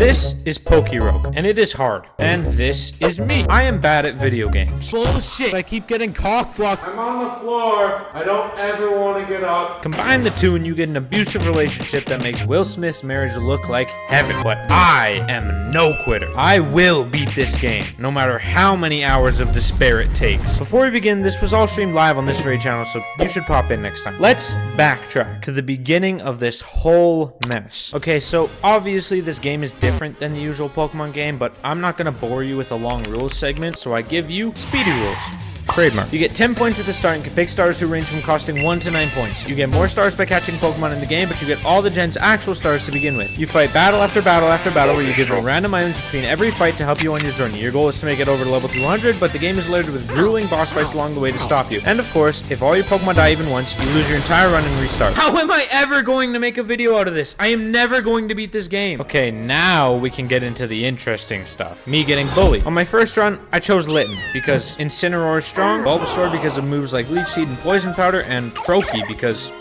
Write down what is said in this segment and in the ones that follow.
This is Rogue, and it is hard. And this is me. I am bad at video games. Bullshit. I keep getting cock blocked. I'm on the floor. I don't ever want to get up. Combine the two and you get an abusive relationship that makes Will Smith's marriage look like heaven. But I am no quitter. I will beat this game, no matter how many hours of despair it takes. Before we begin, this was all streamed live on this very channel, so you should pop in next time. Let's backtrack to the beginning of this whole mess. Okay, so obviously this game is different than the usual Pokemon game, but I'm not gonna bore you with a long rules segment, so I give you speedy rules. Trademark. You get 10 points at the start and can pick stars who range from costing 1 to 9 points. You get more stars by catching Pokemon in the game, but you get all the gen's actual stars to begin with. You fight battle after battle after battle where you give random items between every fight to help you on your journey. Your goal is to make it over to level 200, but the game is littered with grueling boss fights along the way to stop you. And of course, if all your Pokemon die even once, you lose your entire run and restart. How am I ever going to make a video out of this? I am never going to beat this game. Okay, now we can get into the interesting stuff. Me getting bullied. On my first run, I chose Litten because Incineroar is strong, Bulbasaur because of moves like Leech Seed and Poison Powder, and Froakie because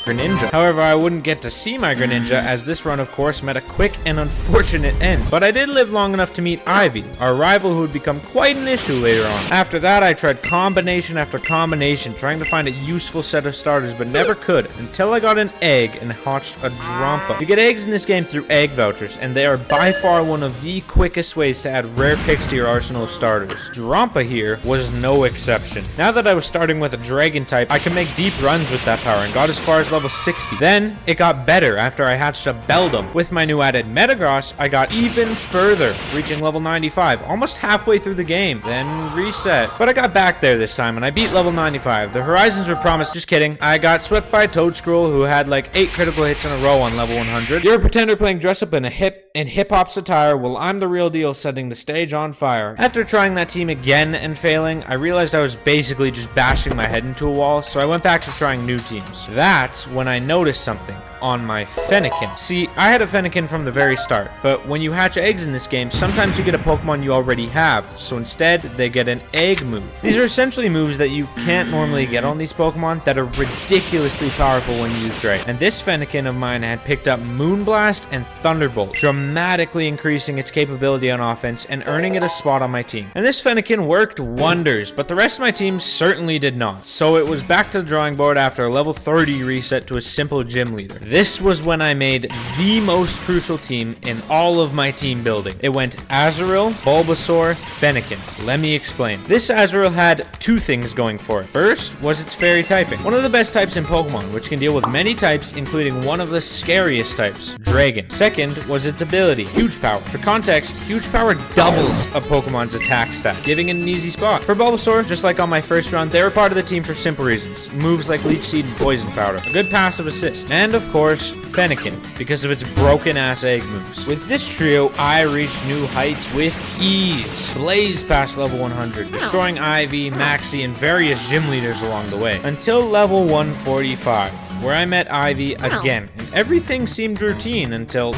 Greninja. However, I wouldn't get to see my Greninja as this run, of course, met a quick and unfortunate end. But I did live long enough to meet Ivy, our rival who would become quite an issue later on. After that, I tried combination after combination, trying to find a useful set of starters, but never could, until I got an egg and hatched a Drampa. You get eggs in this game through egg vouchers, and they are by far one of the quickest ways to add rare picks to your arsenal of starters. Drampa here was no exception. Now that I was starting with a Dragon type, I could make deep runs with that power and got as far as level 60. Then it got better after I hatched a Beldum. With my new added Metagross, I got even further, reaching level 95, almost halfway through the game, then reset. But I got back there this time and I beat level 95. The horizons were promised. Just kidding. I got swept by Toadscruel, who had like 8 critical hits in a row on level 100. You're a pretender playing dress up in a hip-hop attire, while I'm the real deal setting the stage on fire. After trying that team again and failing, I realized I was basically just bashing my head into a wall, so I went back to trying new teams. That's when I noticed something on my Fennekin. See, I had a Fennekin from the very start, but when you hatch eggs in this game, sometimes you get a Pokemon you already have, so instead, they get an egg move. These are essentially moves that you can't normally get on these Pokemon that are ridiculously powerful when used right. And this Fennekin of mine had picked up Moonblast and Thunderbolt, dramatically increasing its capability on offense and earning it a spot on my team. And this Fennekin worked wonders, but the rest of my team certainly did not. So it was back to the drawing board after a level 30 reset to a simple gym leader. This was when I made the most crucial team in all of my team building. It went Azurill, Bulbasaur, Fennekin. Let me explain. This Azurill had 2 things going for it. First was its fairy typing, one of the best types in Pokemon, which can deal with many types, including one of the scariest types, Dragon. Second was its ability, Huge Power. For context, Huge Power doubles a Pokemon's attack stat, giving it an easy spot. For Bulbasaur, just like on my first round, they were part of the team for simple reasons. Moves like Leech Seed and Poison Powder, a good passive assist, and of course, Fennekin, because of its broken-ass egg moves. With this trio, I reached new heights with ease. Blazed past level 100, destroying Ivy, Maxie, and various gym leaders along the way, until level 145, where I met Ivy again, and everything seemed routine until...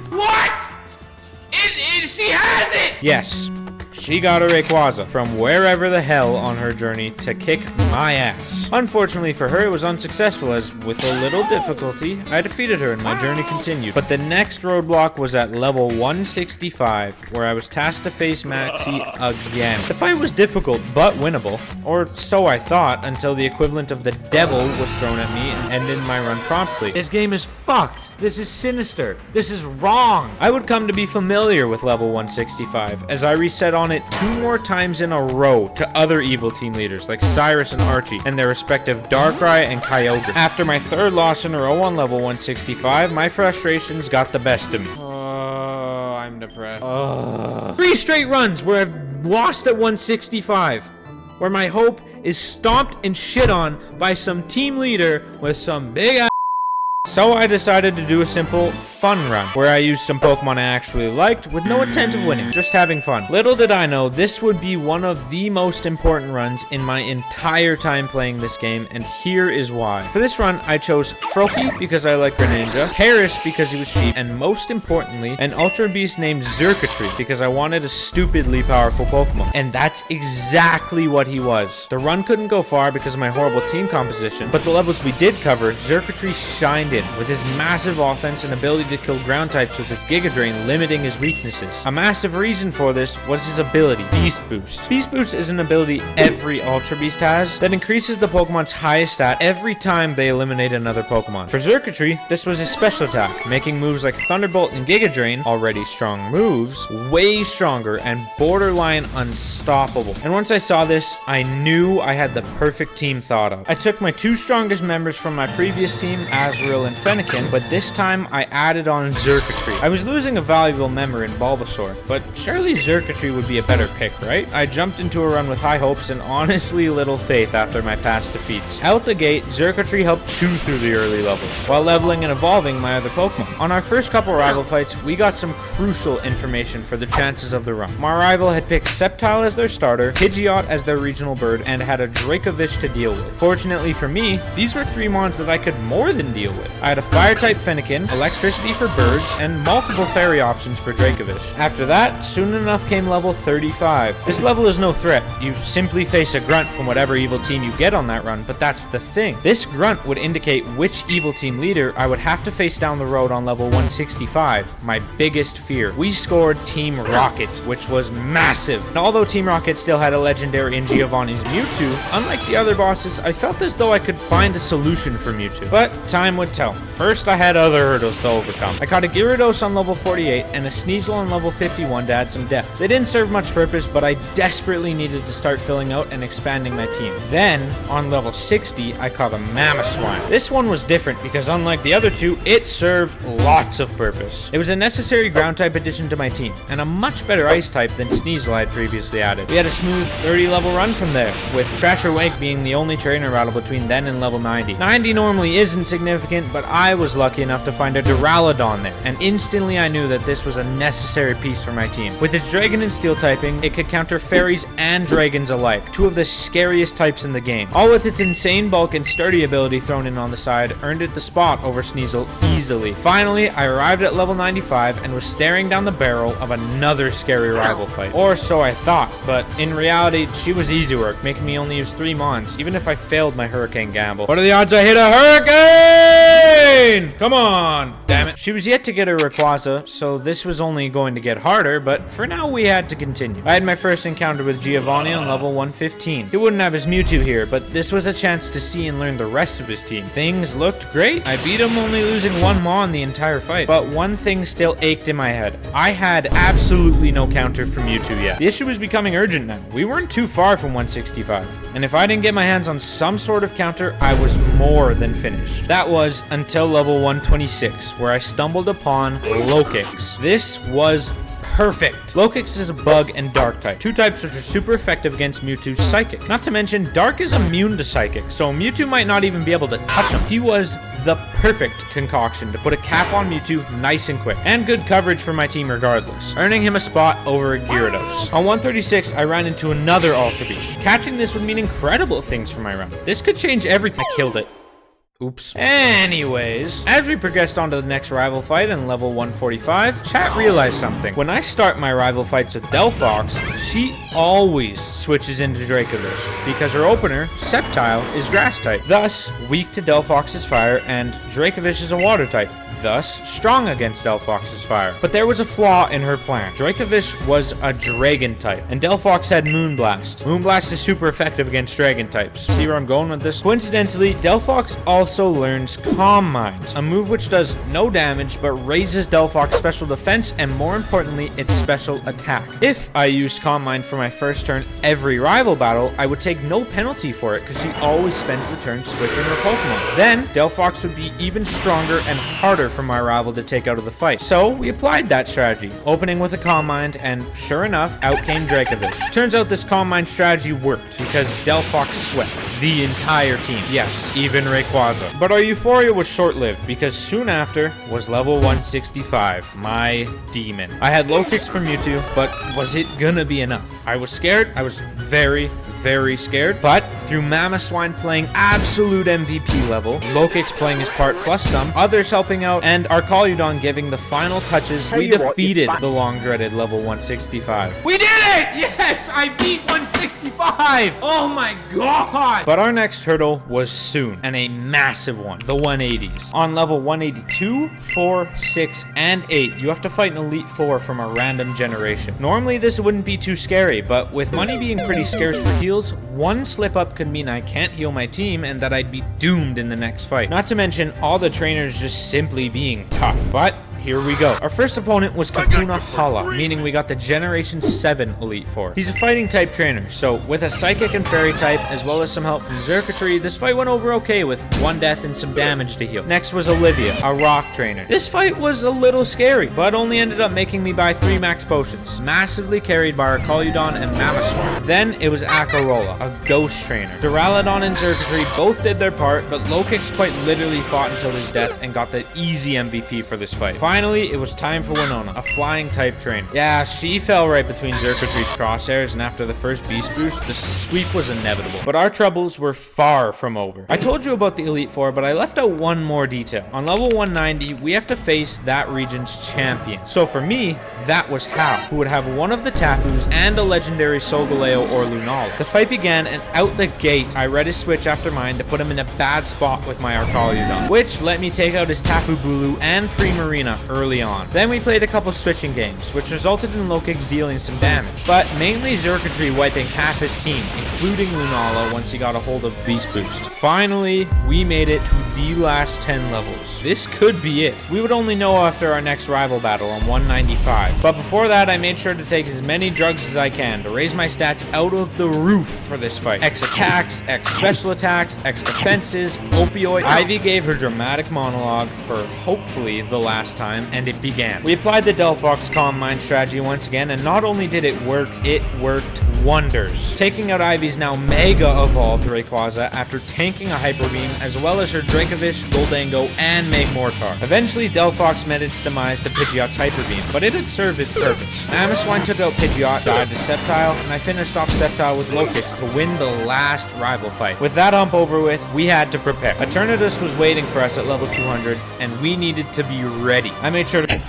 What? She has it! Yes. She got a Rayquaza from wherever the hell on her journey to kick my ass. Unfortunately for her, it was unsuccessful as, with a little difficulty, I defeated her and my journey continued. But the next roadblock was at level 165, where I was tasked to face Maxie again. The fight was difficult, but winnable. Or so I thought, until the equivalent of the devil was thrown at me and ended my run promptly. This game is fucked. This is sinister. This is wrong. I would come to be familiar with level 165, as I reset on it 2 more times in a row to other evil team leaders like Cyrus and Archie and their respective Darkrai and Kyogre. After my 3rd loss in a row on level 165, my frustrations got the best of me. Oh, I'm depressed. 3 straight runs where I've lost at 165, where my hope is stomped and shit on by some team leader with some big ass. So I decided to do a simple fun run, where I used some Pokemon I actually liked with no intent of winning, just having fun. Little did I know, this would be one of the most important runs in my entire time playing this game, and here is why. For this run, I chose Froakie because I like Greninja, Paris because he was cheap, and most importantly, an Ultra Beast named Xurkitree because I wanted a stupidly powerful Pokemon. And that's exactly what he was. The run couldn't go far because of my horrible team composition, but the levels we did cover, Xurkitree shined in, with his massive offense and ability to kill ground types with his Giga Drain limiting his weaknesses. A massive reason for this was his ability, Beast Boost. Beast Boost is an ability every Ultra Beast has that increases the Pokemon's highest stat every time they eliminate another Pokemon. For Xurkitree, this was his special attack, making moves like Thunderbolt and Giga Drain, already strong moves, way stronger and borderline unstoppable. And once I saw this, I knew I had the perfect team thought of. I took my two strongest members from my previous team, Azrael and Fennekin, but this time I added on Xurkitree. I was losing a valuable member in Bulbasaur, but surely Xurkitree would be a better pick, right? I jumped into a run with high hopes and honestly little faith after my past defeats. Out the gate, Xurkitree helped chew through the early levels, while leveling and evolving my other Pokemon. On our first couple rival fights, we got some crucial information for the chances of the run. My rival had picked Sceptile as their starter, Pidgeot as their regional bird, and had a Dracovish to deal with. Fortunately for me, these were three mons that I could more than deal with. I had a Fire-type Fennekin, Electricity for birds, and multiple Fairy options for Dracovish. After that, soon enough came level 35. This level is no threat. You simply face a grunt from whatever evil team you get on that run, but that's the thing. This grunt would indicate which evil team leader I would have to face down the road on level 165, my biggest fear. We scored Team Rocket, which was massive. And although Team Rocket still had a legendary in Giovanni's Mewtwo, unlike the other bosses, I felt as though I could find a solution for Mewtwo. But time would tell. First, I had other hurdles to overcome. I caught a Gyarados on level 48 and a Sneasel on level 51 to add some depth. They didn't serve much purpose, but I desperately needed to start filling out and expanding my team. Then, on level 60, I caught a Mamoswine. This one was different because unlike the other two, it served lots of purpose. It was a necessary ground type addition to my team, and a much better ice type than Sneasel I had previously added. We had a smooth 30 level run from there, with Crasher Wake being the only trainer battle between then and level 90. 90 normally isn't significant, but I was lucky enough to find a Duraludon there, and instantly I knew that this was a necessary piece for my team. With its Dragon and Steel typing, it could counter Fairies and Dragons alike, two of the scariest types in the game. All with its insane bulk and sturdy ability thrown in on the side, earned it the spot over Sneasel easily. Finally, I arrived at level 95 and was staring down the barrel of another scary rival fight. Or so I thought, but in reality, she was easy work, making me only use 3 mons, even if I failed my Hurricane gamble. What are the odds I hit a Hurricane? Come on! Damn it. She was yet to get a Rayquaza, so this was only going to get harder, but for now we had to continue. I had my first encounter with Giovanni on level 115. He wouldn't have his Mewtwo here, but this was a chance to see and learn the rest of his team. Things looked great. I beat him only losing 1 Mon the entire fight, but one thing still ached in my head. I had absolutely no counter for Mewtwo yet. The issue was becoming urgent now. We weren't too far from 165, and if I didn't get my hands on some sort of counter, I was more than finished. That was until level 126, where I stumbled upon Lokix. This was perfect. Lokix is a bug and dark type, two types which are super effective against Mewtwo's Psychic. Not to mention, Dark is immune to Psychic, so Mewtwo might not even be able to touch him. He was the perfect concoction to put a cap on Mewtwo nice and quick, and good coverage for my team regardless, earning him a spot over a Gyarados. On 136, I ran into another Ultra Beast. Catching this would mean incredible things for my run. This could change everything. I killed it. Oops. Anyways, as we progressed on to the next rival fight in level 145, chat realized something. When I start my rival fights with Delphox, she always switches into Dracovish, because her opener, Sceptile, is grass type, thus weak to Delphox's fire, and Dracovish is a water type, thus strong against Delphox's fire. But there was a flaw in her plan. Dracovish was a dragon type, and Delphox had Moonblast. Moonblast is super effective against dragon types. See where I'm going with this? Coincidentally, Delphox also learns Calm Mind, a move which does no damage but raises Delphox's special defense and, more importantly, its special attack. If I used Calm Mind for my first turn every rival battle, I would take no penalty for it because she always spends the turn switching her Pokemon. Then Delphox would be even stronger and harder for my rival to take out of the fight. So we applied that strategy, opening with a Calm Mind, and sure enough, out came Dracovish. Turns out this Calm Mind strategy worked because Delphox swept the entire team. Yes, even Rayquaza. But our euphoria was short-lived because soon after was level 165, my demon. I had low kicks from Mewtwo, but was it gonna be enough? I was scared. I was very, very scared, but through Mamoswine playing absolute MVP level, Lokix playing his part plus some, others helping out, and Arcaludon giving the final touches, we defeated the long-dreaded level 165. We did it! Yes! I beat 165! Oh my god! But our next hurdle was soon, and a massive one, the 180s. On level 182, 4, 6, and 8, you have to fight an Elite Four from a random generation. Normally, this wouldn't be too scary, but with money being pretty scarce for heals, one slip up could mean I can't heal my team and that I'd be doomed in the next fight. Not to mention all the trainers just simply being tough. But here we go. Our first opponent was Kakuna Hala, meaning we got the Generation 7 Elite Four. He's a fighting type trainer, so with a Psychic and Fairy type, as well as some help from Xurkitree, this fight went over okay with one death and some damage to heal. Next was Olivia, a rock trainer. This fight was a little scary, but only ended up making me buy 3 max potions, massively carried by our Arcaludon and Mamoswine. Then it was Akarola, a ghost trainer. Duraludon and Xurkitree both did their part, but Lokix quite literally fought until his death and got the easy MVP for this fight. Finally, it was time for Winona, a flying type trainer. Yeah, she fell right between Xurkitree's crosshairs, and after the first beast boost, the sweep was inevitable. But our troubles were far from over. I told you about the Elite Four, but I left out one more detail. On level 190, we have to face that region's champion. So for me, that was Hal, who would have one of the Tapus and a legendary Solgaleo or Lunala. The fight began, and out the gate, I read his switch after mine to put him in a bad spot with my Arcaludon, which let me take out his Tapu Bulu and Primarina early on. Then we played a couple switching games, which resulted in Lokix dealing some damage, but mainly Xurkitree wiping half his team, including Lunala once he got a hold of Beast Boost. Finally, we made it to the last 10 levels. This could be it. We would only know after our next rival battle on 195. But before that, I made sure to take as many drugs as I can to raise my stats out of the roof for this fight. X attacks, X special attacks, X defenses, opioid. Ivy gave her dramatic monologue for hopefully the last time, and it began. We applied the Delphox Calm Mind strategy once again, and not only did it worked wonders. Taking out Ivy's now mega evolved Rayquaza after tanking a Hyper Beam, as well as her Dracovish, Goldango, and Magmortar. Eventually, Delphox met its demise to Pidgeot's Hyper Beam, but it had served its purpose. Mamoswine took out Pidgeot, died to Sceptile, and I finished off Sceptile with Lokix to win the last rival fight. With that hump over with, we had to prepare. Eternatus was waiting for us at level 200, and we needed to be ready. I made sure to...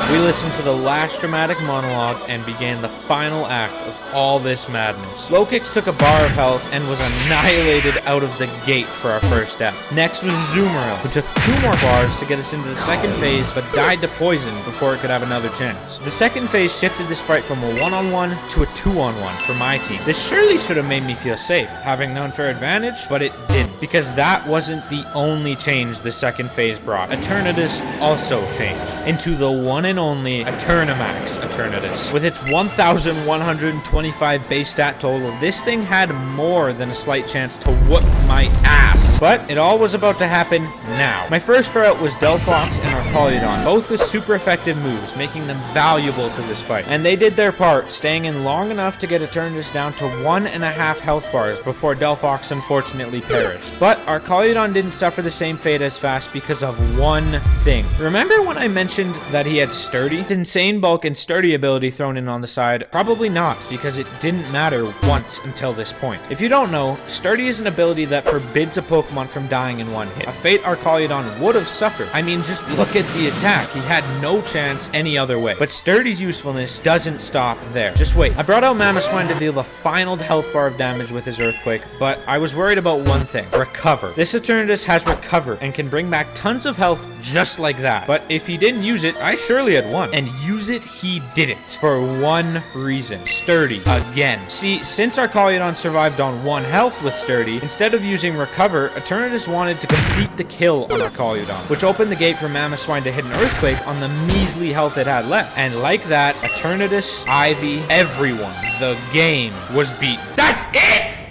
We listened to the last dramatic monologue and began the final act of all this madness. Lokix took a bar of health and was annihilated out of the gate for our first death. Next was Azumarill, who took 2 more bars to get us into the second phase, but died to poison before it could have another chance. The second phase shifted this fight from a 1-on-1 to a 2-on-1 for my team. This surely should have made me feel safe, having an unfair advantage, but it didn't, because that wasn't the only change the second phase brought. Eternatus also changed into the one and only Eternamax Eternatus. With its 1,125 base stat total, this thing had more than a slight chance to whoop my ass. But it all was about to happen now. My first pair out was Delphox and Arcaludon, both with super effective moves, making them valuable to this fight. And they did their part, staying in long enough to get Eternatus down to 1.5 health bars before Delphox unfortunately perished. But Arcaludon didn't suffer the same fate as fast because of one thing. Remember when I mentioned that he had Sturdy? Insane bulk and sturdy ability thrown in on the side? Probably not, because it didn't matter once until this point. If you don't know, sturdy is an ability that forbids a Pokemon from dying in one hit. A fate Arcaludon would have suffered. I mean, just look at the attack. He had no chance any other way. But sturdy's usefulness doesn't stop there. Just wait. I brought out Mamoswine to deal the final health bar of damage with his Earthquake, but I was worried about one thing: recover. This Eternatus has recover and can bring back tons of health just like that. But if he didn't use it, I surely had won. And use it he didn't. For one reason. Sturdy. Again. See, since Arcaludon survived on 1 health with Sturdy, instead of using Recover, Eternatus wanted to complete the kill on Arcaludon, which opened the gate for Mamoswine to hit an Earthquake on the measly health it had left. And like that, Eternatus, Ivy, everyone, the game was beaten. That's it!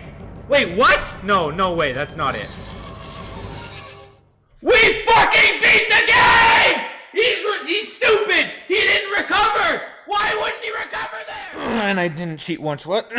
Wait, what? No way, that's not it. We fucking beat the game! He's stupid! He didn't recover! Why wouldn't he recover there? And I didn't cheat once, what?